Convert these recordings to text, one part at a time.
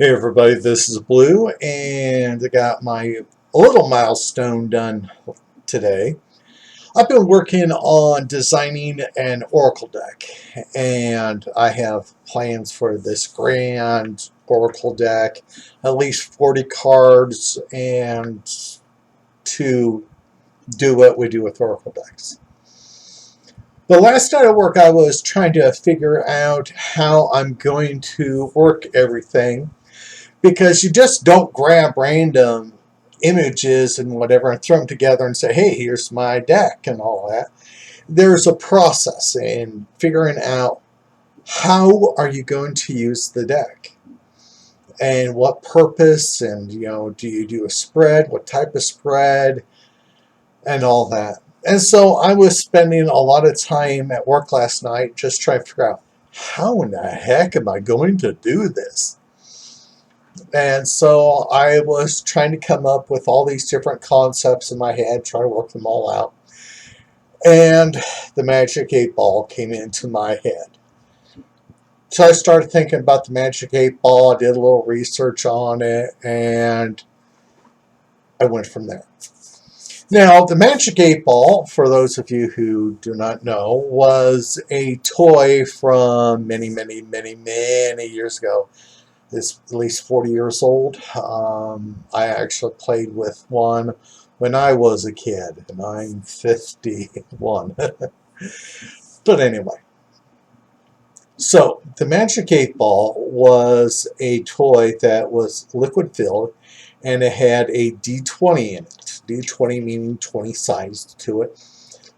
Hey everybody, this is Blue, and I got my little milestone done today. I've been working on designing an Oracle deck, and I have plans for this grand Oracle deck, at least 40 cards, and to do what we do with Oracle decks. The last night at work, I was trying to figure out how I'm going to work everything, because you just don't grab random images and whatever and throw them together and say, hey, here's my deck and all that. There's a process in figuring out how are you going to use the deck and what purpose, and do you do a spread, what type of spread, and all that. And so I was spending a lot of time at work last night just trying to figure out, how in the heck am I going to do this? And so I was trying to come up with all these different concepts in my head, try to work them all out. And the Magic 8 Ball came into my head. So I started thinking about the Magic 8 Ball, I did a little research on it, and I went from there. Now, the Magic 8 Ball, for those of you who do not know, was a toy from many, many, many, many years ago. It's at least 40 years old. I actually played with one when I was a kid, and I'm 51. But anyway, so the Magic 8 Ball was a toy that was liquid filled, and it had a D20 in it. D20 meaning 20 sides to it.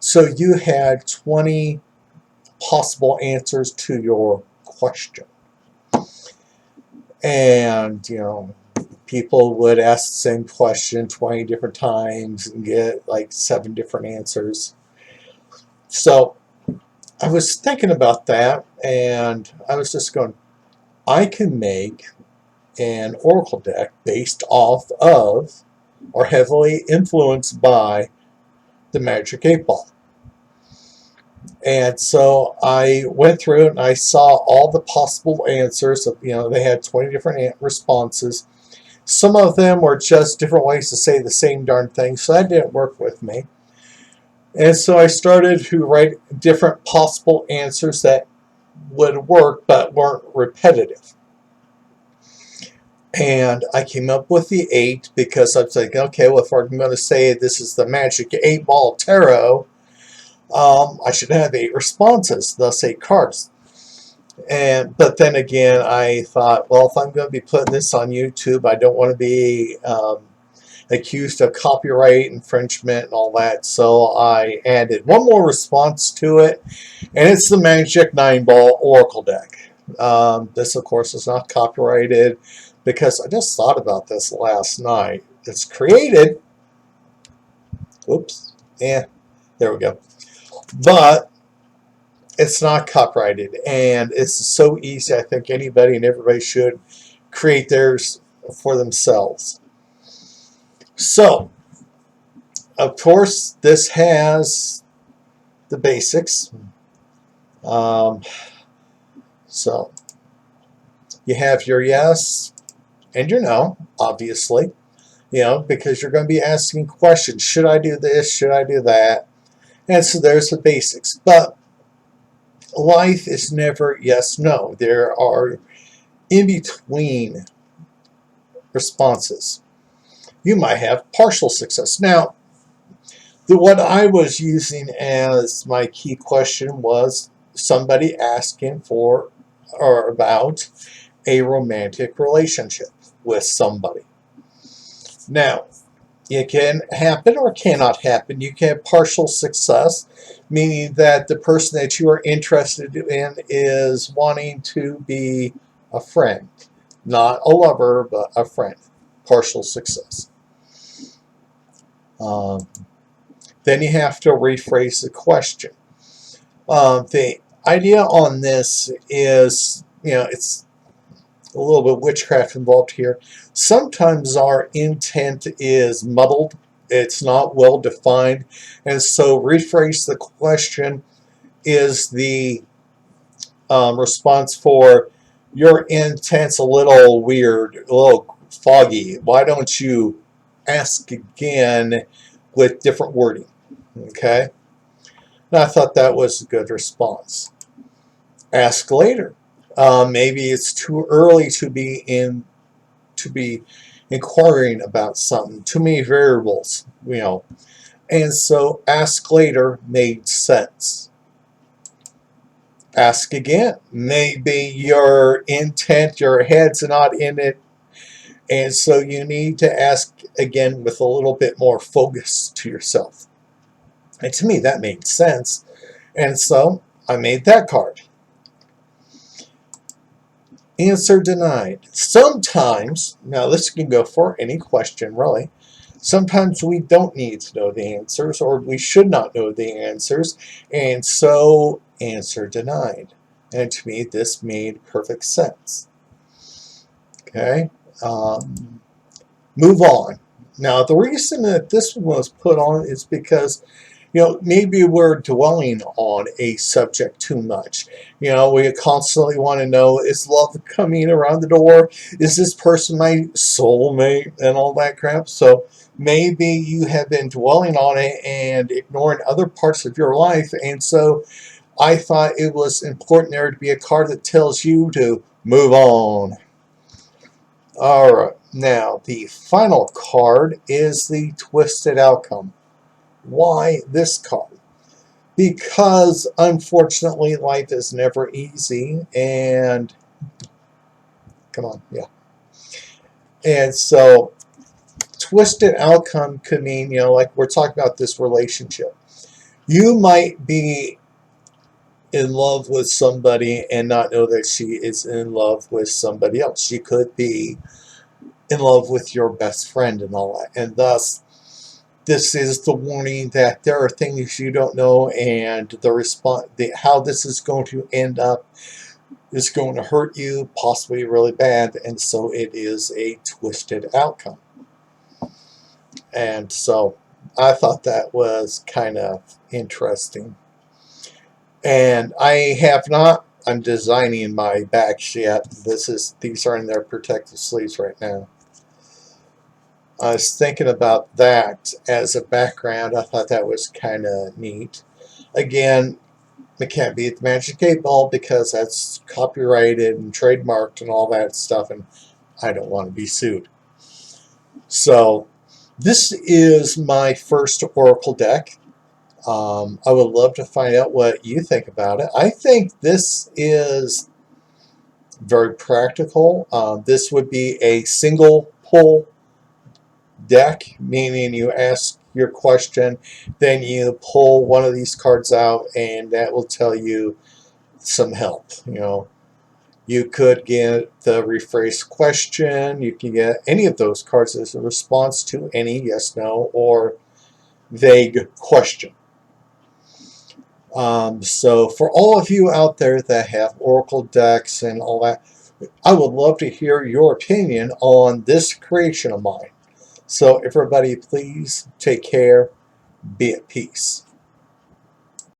So you had 20 possible answers to your question. And, people would ask the same question 20 different times and get like 7 different answers. So I was thinking about that, and I was just going, I can make an Oracle deck based off of, or heavily influenced by, the Magic 8 Ball. And so I went through and I saw all the possible answers. They had 20 different responses. Some of them were just different ways to say the same darn thing, so that didn't work with me. And so I started to write different possible answers that would work but weren't repetitive. And I came up with the 8 because I was like, okay, well, if I'm going to say this is the Magic 8 Ball Tarot, I should have 8 responses, thus 8 cards. But then again, I thought, well, if I'm going to be putting this on YouTube, I don't want to be accused of copyright infringement and all that. So I added one more response to it, and it's the Magic 9 Ball Oracle deck. This, of course, is not copyrighted because I just thought about this last night. It's created. Oops. There we go. But it's not copyrighted, and it's so easy. I think anybody and everybody should create theirs for themselves. So, of course, this has the basics. So, you have your yes and your no, obviously, because you're going to be asking questions. Should I do this? Should I do that? And so there's the basics. But life is never yes, no. There are in-between responses. You might have partial success. Now, what I was using as my key question was somebody asking for or about a romantic relationship with somebody. Now, it can happen or cannot happen. You can have partial success, meaning that the person that you are interested in is wanting to be a friend. Not a lover, but a friend. Partial success. Then you have to rephrase the question. The idea on this is, it's a little bit of witchcraft involved here. Sometimes our intent is muddled. It's not well defined. And so rephrase the question is the response for your intent's a little weird, a little foggy. Why don't you ask again with different wording? Okay? And I thought that was a good response. Ask later. Maybe it's too early to be inquiring about something. Too many variables, And so ask later made sense. Ask again. Maybe your intent, your head's not in it, and so you need to ask again with a little bit more focus to yourself. And to me, that made sense. And so I made that card. Answer denied. Sometimes, now this can go for any question really, sometimes we don't need to know the answers, or we should not know the answers, and so answer denied. And to me, this made perfect sense. Okay, move on. Now, the reason that this one was put on is because, maybe we're dwelling on a subject too much. We constantly want to know, is love coming around the door? Is this person my soulmate? And all that crap. So maybe you have been dwelling on it and ignoring other parts of your life. And so I thought it was important there to be a card that tells you to move on. All right. Now, the final card is the Twisted Outcome. Why this card? Because unfortunately life is never easy, and come on, yeah. And so twisted outcome could mean, like we're talking about this relationship. You might be in love with somebody and not know that she is in love with somebody else. She could be in love with your best friend and all that, and thus this is the warning that there are things you don't know, and the response, how this is going to end up, is going to hurt you, possibly really bad, and so it is a twisted outcome. And so I thought that was kind of interesting. And I have not. I'm designing my backs yet. These are in their protective sleeves right now. I was thinking about that as a background. I thought that was kind of neat. Again, it can't be at the Magic 8 Ball because that's copyrighted and trademarked and all that stuff, and I don't want to be sued. So this is my first Oracle deck. I would love to find out what you think about it. I think this is very practical. This would be a single pull deck, meaning you ask your question, then you pull one of these cards out, and that will tell you some help. You could get the rephrased question, you can get any of those cards as a response to any yes, no, or vague question. So for all of you out there that have Oracle decks and all that, I would love to hear your opinion on this creation of mine. So everybody, please take care. Be at peace.